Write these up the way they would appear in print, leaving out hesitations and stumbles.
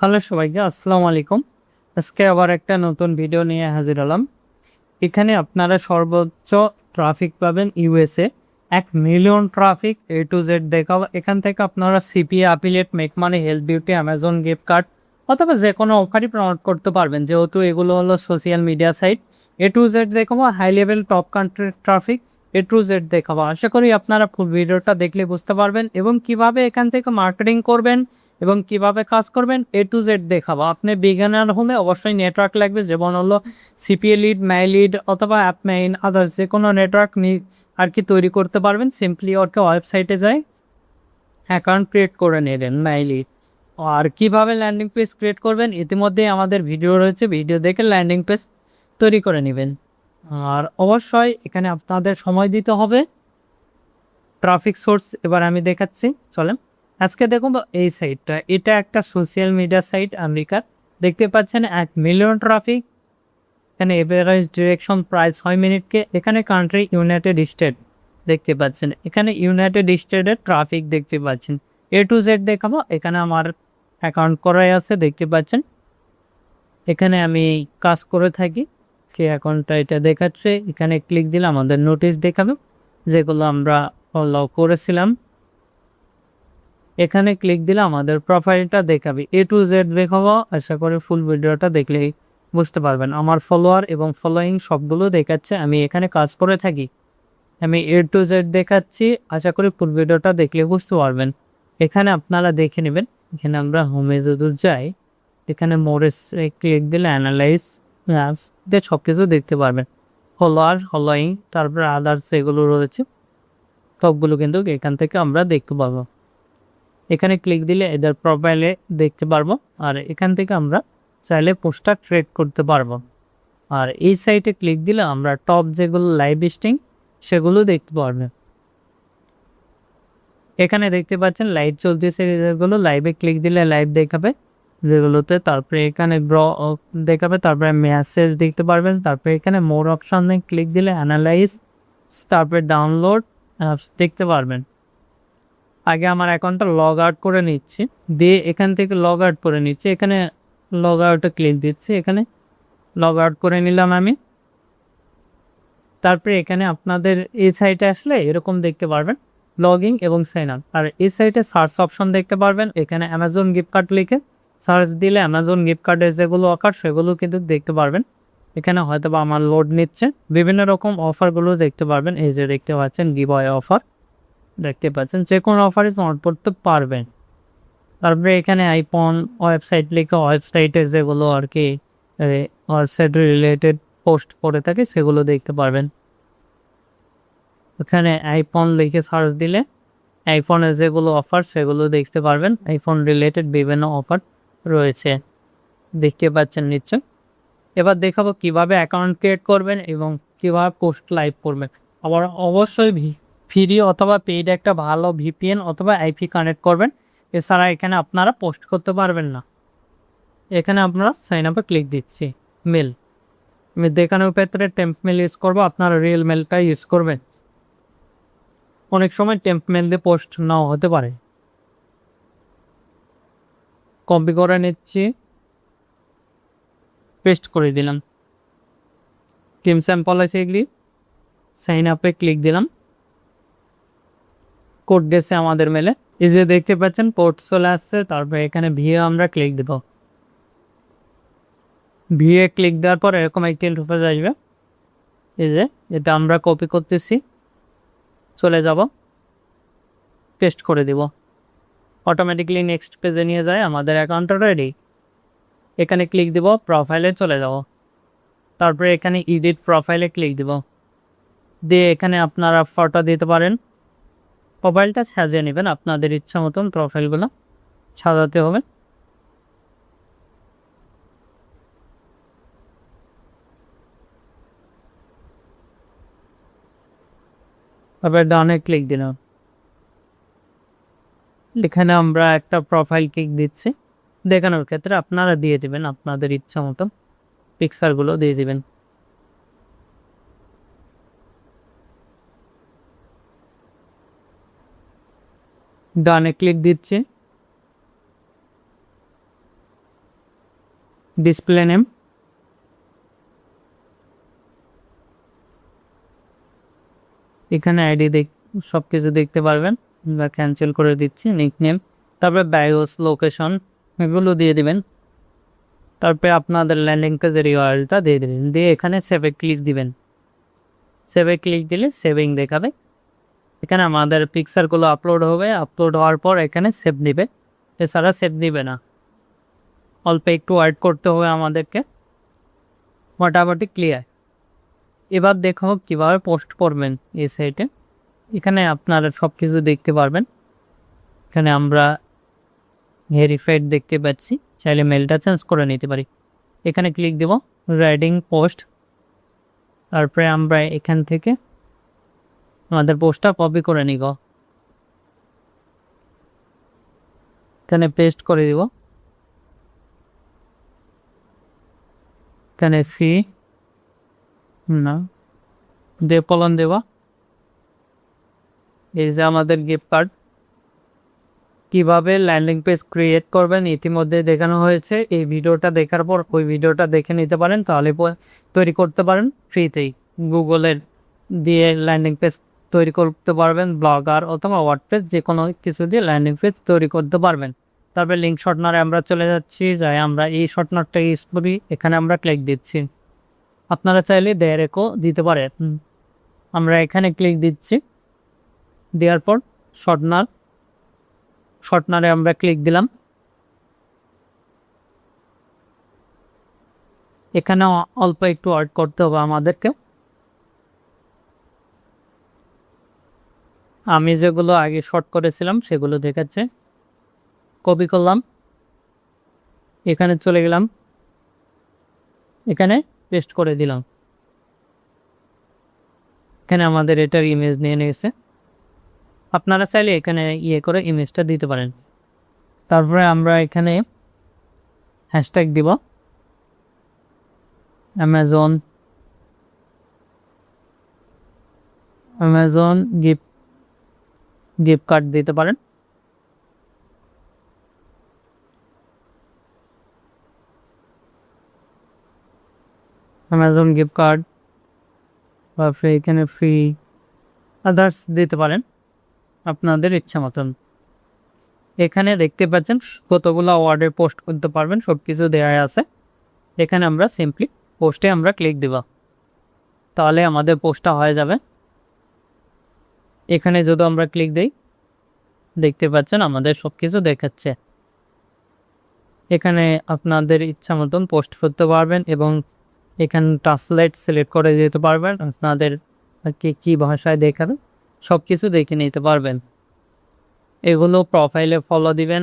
Hello সবাইকে আসসালামু আলাইকুম। আজকে আবার একটা নতুন ভিডিও নিয়ে হাজির হলাম। এখানে আপনারা সর্বোচ্চ ট্রাফিক পাবেন USA. 1,000,000 traffic A to Z দেখাবো। এখান থেকে আপনারা CPA, affiliate, make money, health beauty, Amazon gift card অথবা যেকোনো অফারই প্রমোট করতে পারবেন। যেহেতু এগুলো হলো social media site. A to Z দেখাবো, হাই লেভেল টপ কান্ট্রির ট্রাফিক এ টু জেড দেখাবো। আশা করি আপনারা ফুল ভিডিওটা দেখলে বুঝতে পারবেন এবং কিভাবে এখান থেকে মার্কেটিং করবেন এবং কিভাবে কাজ করবেন এ টু জেড দেখাবো। আপনি বিগিনার হলে অবশ্যই নেটওয়ার্ক লাগবে, যেমন হলো সিপিএ লিড, মাই লিড অথবা অ্যাপ মেইন আদার্স যে কোনো নেটওয়ার্ক আর কি তৈরি করতে পারবেন। সিম্পলি ওরকে ওয়েবসাইটে যাই অ্যাকাউন্ট ক্রিয়েট করে নেবেন মাই লিড। আর কিভাবে ল্যান্ডিং পেজ ক্রিয়েট করবেন ইতিমধ্যেই আমাদের ভিডিও রয়েছে, ভিডিও দেখে ল্যান্ডিং পেজ তৈরি করে নেবেন। আর অবশ্যই এখানে আপনাদের সময় দিতে হবে। ট্রাফিক সোর্স এবার আমি দেখাচ্ছি, চলেন। আজকে দেখুন এই সাইটটা, এটা একটা সোশ্যাল মিডিয়া সাইট আমেরিকার। দেখতে পাচ্ছেন 1,000,000 ট্রাফিক। এখানে এভারেজ ডিরেকশন প্রায় 6 মিনিটকে। এখানে কান্ট্রি ইউনাইটেড স্টেট দেখতে পাচ্ছেন। এখানে ইউনাইটেড স্টেটের ট্রাফিক দেখতে পাচ্ছেন। এ টু জেড দেখাবো। এখানে আমার অ্যাকাউন্ট করাই আছে দেখতে পাচ্ছেন। এখানে আমি কাজ করে থাকি, সে অ্যাকাউন্টটা এটা দেখাচ্ছে। এখানে ক্লিক দিলে আমাদের নোটিশ দেখাবে যেগুলো আমরা ফলো করেছিলাম। এখানে ক্লিক দিলে আমাদের প্রোফাইলটা দেখাবে, এ টু জেড দেখাবো। আশা করি ফুল ভিডিওটা দেখলেই বুঝতে পারবেন। আমার ফলোয়ার এবং ফলোয়িং সবগুলো দেখাচ্ছে, আমি এখানে কাজ করে থাকি। আমি এ টু জেড দেখাচ্ছি, আশা করি ফুল ভিডিওটা দেখলে বুঝতে পারবেন। এখানে আপনারা দেখে নেবেন। এখানে আমরা হোমে যদি যাই, এখানে মোরে ক্লিক দিলে অ্যানালাইজ অ্যাপস দিয়ে সব কিছু দেখতে পারবেন। ফলোয়ার, ফলোয়িং, তারপরে আদার্স এগুলো রয়েছে, সবগুলো কিন্তু এখান থেকে আমরা দেখতে পারবো। এখানে ক্লিক দিলে এদের প্রোফাইলে দেখতে পারবো। আর এখান থেকে আমরা চাইলে পোস্টার ক্রিয়েট করতে পারবো। আর এই সাইটে ক্লিক দিলে আমরা টপ যেগুলো লাইভ স্ট্রিং সেগুলো দেখতে পারবেন। এখানে দেখতে পাচ্ছেন লাইভ চলতেছে, যেগুলো লাইভে ক্লিক দিলে লাইভ দেখাবে যেগুলোতে। তারপরে এখানে দেখাবে, তারপরে মেসেজ দেখতে পারবেন। তারপরে এখানে মোর অপশানে ক্লিক দিলে অ্যানালাইজ, তারপরে ডাউনলোড অ্যাপস দেখতে পারবেন। আগে আমার অ্যাকাউন্টটা লগ আউট করে নিচ্ছি, দিয়ে এখান থেকে লগ আউট করে নিচ্ছি। এখানে লগ আউটে ক্লিক দিচ্ছি, এখানে লগ আউট করে নিলাম আমি। তারপরে এখানে আপনাদের এই সাইটে আসলে এরকম দেখতে পারবেন লগইন এবং সাইন আপ। আর এই সাইটে সার্চ অপশন দেখতে পারবেন। এখানে অ্যামাজন গিফট কার্ড লিখে সার্চ দিলে অ্যামাজন গিফট কার্ডের যেগুলো অফার সেগুলো কিন্তু দেখতে পারবেন। এখানে হয়তো বা আমার লোড নিচ্ছে, বিভিন্ন রকম অফারগুলো দেখতে পারবেন। এই যে দেখতে পাচ্ছেন গিভ অ্যাওয়ে অফার দেখতে পাচ্ছেন, যে কোনো অফারই নোট করতে পারবেন। তারপরে এখানে আইফোন ওয়েবসাইট লিখে ওয়েবসাইটে যেগুলো আর কি ওয়েবসাইট রিলেটেড পোস্ট করে থাকে সেগুলো দেখতে পারবেন। ওখানে আইফোন লিখে সার্চ দিলে আইফোনের যেগুলো অফার সেগুলো দেখতে পারবেন। আইফোন রিলেটেড বিভিন্ন অফার রয়েছে, দেখতে পাচ্ছেন নিশ্চয়। এবার দেখাবো কিভাবে অ্যাকাউন্ট ক্রিয়েট করবেন এবং কিভাবে পোস্ট লাইভ করবেন। আবার অবশ্যই ফ্রি অথবা পেইড একটা ভালো ভিপিএন অথবা আইপি কানেক্ট করবেন, এছাড়া এখানে আপনারা পোস্ট করতে পারবেন না। এখানে আপনারা সাইন আপে ক্লিক দিচ্ছি। মেল আমি দেখানোর ক্ষেত্রে টেম্প মেল ইউজ করবো, আপনারা রিয়েল মেলটা ইউজ করবেন। অনেক সময় টেম্প মেল দিয়ে পোস্ট নাও হতে পারে। কপি করে নিচ্ছি, পেস্ট করে দিলাম। টিম স্যাম্পল আছে এগুলি, সাইন আপে ক্লিক দিলাম। কোড গেছে আমাদের মেলে, এই যে দেখতে পাচ্ছেন পোর্ট চলে আসছে। তারপরে এখানে ভিএ আমরা ক্লিক দেব। ভিএ ক্লিক দেওয়ার পর এরকম একটি ইন্টারফেস আসবে। এই যে এটা আমরা কপি করতেছি, চলে যাব, পেস্ট করে দিব। অটোমেটিকলি নেক্সট পেজে নিয়ে যায়, আমাদের অ্যাকাউন্টটা রেডি। এখানে ক্লিক দিব, প্রোফাইলে চলে যাব। তারপরে এখানে এডিট প্রোফাইলে ক্লিক দিব, দিয়ে এখানে আপনারা ফটো দিতে পারেন। প্রোফাইলটা সাজিয়ে নেবেন আপনাদের ইচ্ছা মতন, প্রোফাইলগুলো সাজাতে হবে। তারপরে ডানে ক্লিক দিলাম। এখানে আমরা একটা প্রোফাইল ক্লিক দিচ্ছি। দেখানোর ক্ষেত্রে আপনারা দিয়ে দেবেন আপনাদের ইচ্ছা মতন, পিকচারগুলো দিয়ে দেবেন। ডানে ক্লিক দিচ্ছি। ডিসপ্লে নেম, এখানে আইডি সব কিছু দেখতে পারবেন। আমরা ক্যান্সেল করে দিচ্ছি। নিকনেম, তারপরে বায়োস, লোকেশন এগুলো দিয়ে দিবেন। তারপরে আপনাদের ল্যান্ডিং পেজের ইউআরএলটা দিয়ে দেবেন, দিয়ে এখানে সেভে ক্লিক দিবেন। সেভে ক্লিক দিলে সেভিং দেখাবে। এখানে আমাদের পিকচারগুলো আপলোড হবে, আপলোড হওয়ার পর এখানে সেভ দিবে, এছাড়া সেভ দিবে না। অল্প একটু ওয়েট করতে হবে আমাদেরকে। মোটামুটি ক্লিয়ার। এবার দেখো কীভাবে পোস্ট করবেন এই সাইটে। এখানে আপনারা সব কিছু দেখতে পারবেন। এখানে আমরা ভেরিফাইড দেখতে পাচ্ছি, চাইলে মেলটা চেঞ্জ করে নিতে পারি। এখানে ক্লিক দেব, রাইডিং পোস্ট। তারপরে আমরা এখান থেকে আমাদের পোস্টটা কপি করে নিব, এখানে পেস্ট করে দিব। এখানে ফি না পলন দেব। এই যে আমাদের গিফট কার্ড। কীভাবে ল্যান্ডিং পেজ ক্রিয়েট করবেন ইতিমধ্যে দেখানো হয়েছে। এই ভিডিওটা দেখার পর ওই ভিডিওটা দেখে নিতে পারেন, তাহলে তৈরি করতে পারেন ফ্রিতেই। গুগলের দিয়ে ল্যান্ডিং পেজ তৈরি করতে পারবেন, ব্লগার অথবা ওয়ার্ডপ্রেস যে কোনো কিছু দিয়ে ল্যান্ডিং পেজ তৈরি করতে পারবেন। তারপরে লিঙ্ক শর্টনারে আমরা চলে যাচ্ছি, যাই আমরা এই শর্টনারটা ইউজ করি। এখানে আমরা ক্লিক দিচ্ছি, আপনারা চাইলে ডাইরেক্টও দিতে পারেন। আমরা এখানে ক্লিক দিচ্ছি, দেওয়ার পর শর্টনারে আমরা ক্লিক দিলাম। এখানে অল্প একটু ওয়েট করতে হবে আমাদেরকে। আমি যেগুলো আগে শর্ট করেছিলাম সেগুলো দেখাচ্ছে। কপি করলাম, এখানে চলে গেলাম, এখানে পেস্ট করে দিলাম। এখানে আমাদের এটার ইমেজ নিয়ে নিয়েছে। আপনারা চাইলে এখানে করে ইমেজটা দিতে পারেন। তারপরে আমরা এখানে হ্যাশট্যাগ দিব, অ্যামাজন গিফট কার্ড দিতে পারেন। অ্যামাজন গিফট কার্ড বা এখানে ফ্রি আদার্স দিতে পারেন আপনাদের ইচ্ছা মতন। এখানে দেখতে পাচ্ছেন কতগুলো অর্ডার পোস্ট করতে পারবেন, সব কিছু দেওয়া আছে। এখানে আমরা সিম্পলি পোস্টে আমরা ক্লিক দেব, তাহলে আমাদের পোস্টটা হয়ে যাবে। এখানে যদি আমরা ক্লিক দিই, দেখতে পাচ্ছেন আমাদের সব কিছু দেখাচ্ছে। এখানে আপনাদের ইচ্ছা মতন পোস্ট করতে পারবেন এবং এখানে ট্রান্সলেট সিলেক্ট করে দিতে পারবেন। আপনাদের কী ভাষায় দেখাবেন সব কিছু দেখে নিতে পারবেন। এগুলো প্রোফাইলে ফলো দিবেন,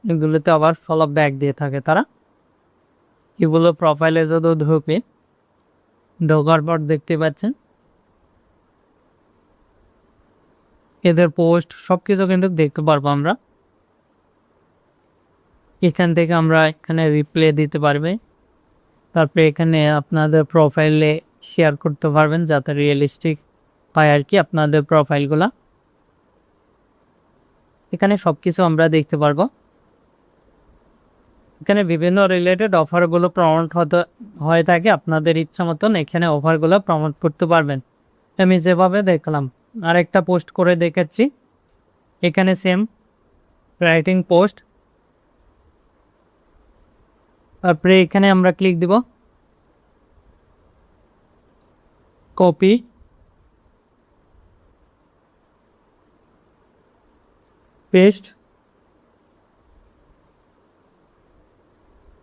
এগুলোতে আবার ফলো ব্যাক দিয়ে থাকে তারা। এগুলো প্রোফাইলে যদি ঢোকার পর দেখতে পাচ্ছেন এদের পোস্ট সব কিছু কিন্তু দেখতে পারবো আমরা। এখান থেকে আমরা এখানে রিপ্লে দিতে পারবে। তারপরে এখানে আপনাদের প্রোফাইলে শেয়ার করতে পারবেন যাতে রিয়েলিস্টিক পায় আর কি আপনাদের প্রোফাইলগুলা। এখানে সব কিছু আমরা দেখতে পারবো। এখানে বিভিন্ন রিলেটেড অফারগুলো প্রমোট হয়ে থাকে, আপনাদের ইচ্ছা মতন এখানে অফারগুলো প্রমোট করতে পারবেন। আমি যেভাবে দেখলাম আরেকটা পোস্ট করে দেখাচ্ছি। এখানে সেম রাইটিং পোস্ট, তারপরে এখানে আমরা ক্লিক দিব, কপি, পেস্ট,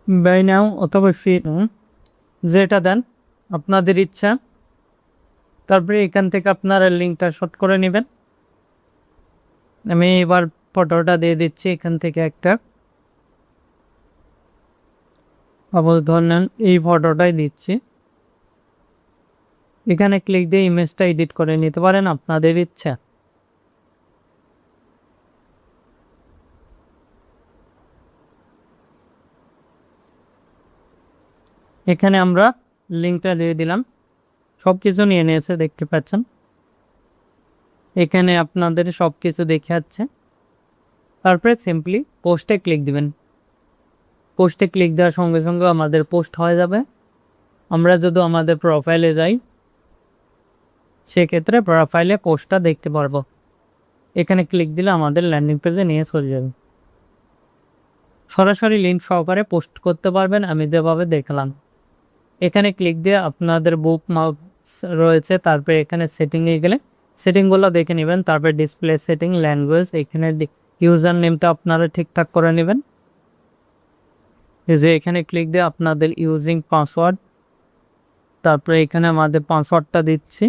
বাই নাও অথবা ফি যেটা দেন আপনাদের ইচ্ছা। তারপরে এখান থেকে আপনারা লিঙ্কটা শর্ট করে নেবেন। আমি এবার ফটোটা দিয়ে দিচ্ছি এখান থেকে একটা, আবার ধরেন এই ফটোটাই দিচ্ছি। এখানে ক্লিক দিয়ে ইমেজটা এডিট করে নিতে পারেন আপনাদের ইচ্ছা। এখানে আমরা লিঙ্কটা দিয়ে দিলাম, সব কিছু নিয়ে নিয়েছে দেখতে পাচ্ছেন। এখানে আপনাদের সব কিছু দেখে যাচ্ছে। তারপরে সিম্পলি পোস্টে ক্লিক দিবেন। পোস্টে ক্লিক দেওয়ার সঙ্গে সঙ্গে আমাদের পোস্ট হয়ে যাবে। আমরা যদি আমাদের প্রোফাইলে যাই, সেক্ষেত্রে প্রোফাইলে পোস্টটা দেখতে পারবো। এখানে ক্লিক দিলে আমাদের ল্যান্ডিং পেজে নিয়ে চলে যাবে। সরাসরি লিঙ্ক সহকারে পোস্ট করতে পারবেন আমি যেভাবে দেখলাম। এখানে ক্লিক দিয়ে আপনাদের বুক মার্কস রয়েছে, তারপরে এখানে সেটিংয়ে গেলে সেটিংগুলো দেখে নেবেন। তারপরে ডিসপ্লে সেটিং, ল্যাঙ্গুয়েজ, এখানে ইউজার নেমটা আপনারা ঠিকঠাক করে নেবেন। এই যে এখানে ক্লিক দিয়ে আপনাদের ইউজিং পাসওয়ার্ড, তারপরে এখানে আমাদের পাসওয়ার্ডটা দিচ্ছি।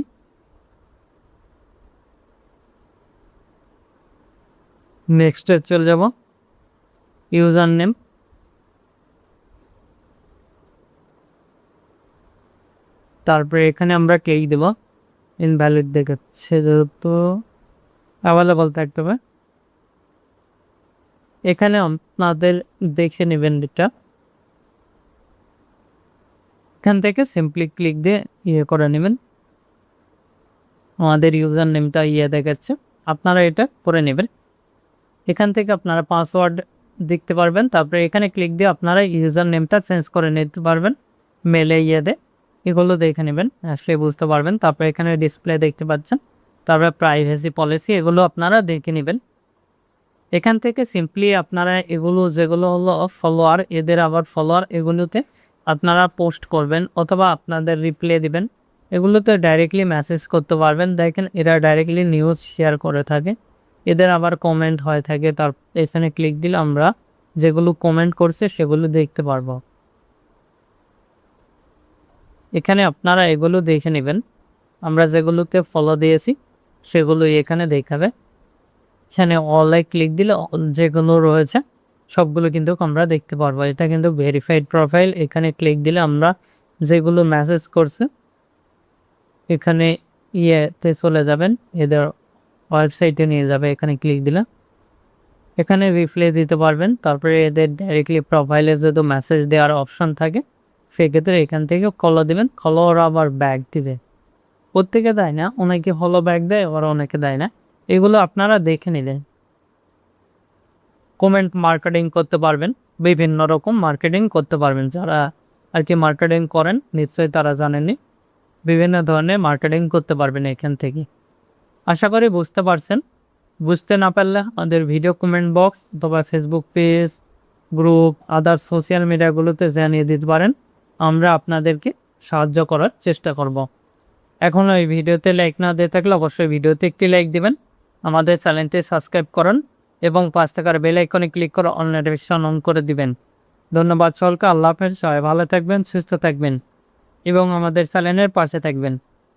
নেক্সটে চলে যাব। ইউজার নেম, তারপরে এখানে আমরা ক্লিক দেব। ইনভ্যালিড দেখাচ্ছে, যেহেতু অ্যাভেলেবল থাকতে হবে। এখানে আপনাদের দেখে নেবেন এটা। এখান থেকে সিম্পলি ক্লিক দিয়ে করে নেবেন। আমাদের ইউজার নেমটা দেখাচ্ছে, আপনারা এটা করে নেবেন। এখান থেকে আপনারা পাসওয়ার্ড দেখতে পারবেন। তারপরে এখানে ক্লিক দিয়ে আপনারা ইউজার নেমটা চেঞ্জ করে নিতে পারবেন মেলে এগুলো দেখে নেবেন, আসলে বুঝতে পারবেন। তারপরে এখানে ডিসপ্লে দেখতে পাচ্ছেন, তারপরে প্রাইভেসি পলিসি, এগুলো আপনারা দেখে নেবেন। এখান থেকে সিম্পলি আপনারা এগুলো যেগুলো হলো ফলোয়ার, এদের আবার ফলোয়ার, এগুলোতে আপনারা পোস্ট করবেন অথবা আপনাদের রিপ্লাই দিবেন। এগুলোতে ডাইরেক্টলি মেসেজ করতে পারবেন। দেখেন এরা ডাইরেক্টলি নিউজ শেয়ার করে থাকে, এদের আবার কমেন্ট হয়ে থাকে। তার এখানে ক্লিক দিলে আমরা যেগুলো কমেন্ট করছে সেগুলো দেখতে পারবো। এখানে আপনারা এগুলো দেখে নেবেন। আমরা যেগুলোতে ফলো দিয়েছি সেগুলোই এখানে দেখাবে। এখানে অলে ক্লিক দিলে যেগুলো রয়েছে সবগুলো কিন্তু আমরা দেখতে পারবো। এটা কিন্তু ভেরিফাইড প্রোফাইল। এখানে ক্লিক দিলে আমরা যেগুলো মেসেজ করছে এখানে চলে যাবেন, এদের ওয়েবসাইটে নিয়ে যাবে। এখানে ক্লিক দিলে এখানে রিপ্লাই দিতে পারবেন। তারপরে এদের ডাইরেক্টলি প্রোফাইলে যদি মেসেজ দেওয়ার অপশন থাকে সেক্ষেত্রে এখান থেকে ফলো দেবেন। ফলো ওরা আবার ব্যাক দিবে, প্রত্যেকে দেয় না, অনেকে ফলো ব্যাক দেয়, আবার অনেকে দেয় না। এগুলো আপনারা দেখে নিলেন। কমেন্ট মার্কেটিং করতে পারবেন, বিভিন্ন রকম মার্কেটিং করতে পারবেন। যারা আর কি মার্কেটিং করেন নিশ্চয়ই তারা জানেনই, বিভিন্ন ধরনের মার্কেটিং করতে পারবেন এখান থেকে। আশা করি বুঝতে পারছেন। বুঝতে না পারলে আমাদের ভিডিও কমেন্ট বক্স অথবা Facebook page, group, other social মিডিয়াগুলোতে জানিয়ে দিতে পারেন, আমরা আপনাদেরকে সাহায্য করার চেষ্টা করব। এখনও এই ভিডিওতে লাইক না দিয়ে থাকলে অবশ্যই ভিডিওতে একটি লাইক দিবেন, আমাদের চ্যানেলটি সাবস্ক্রাইব করুন এবং পাশ থাকার বেল আইকনে ক্লিক করে অল নোটিফিকেশন অন করে দিবেন। ধন্যবাদ সকলকে। আল্লাহ হাফেজ। সবাই ভালো থাকবেন, সুস্থ থাকবেন এবং আমাদের চ্যানেলের পাশে থাকবেন।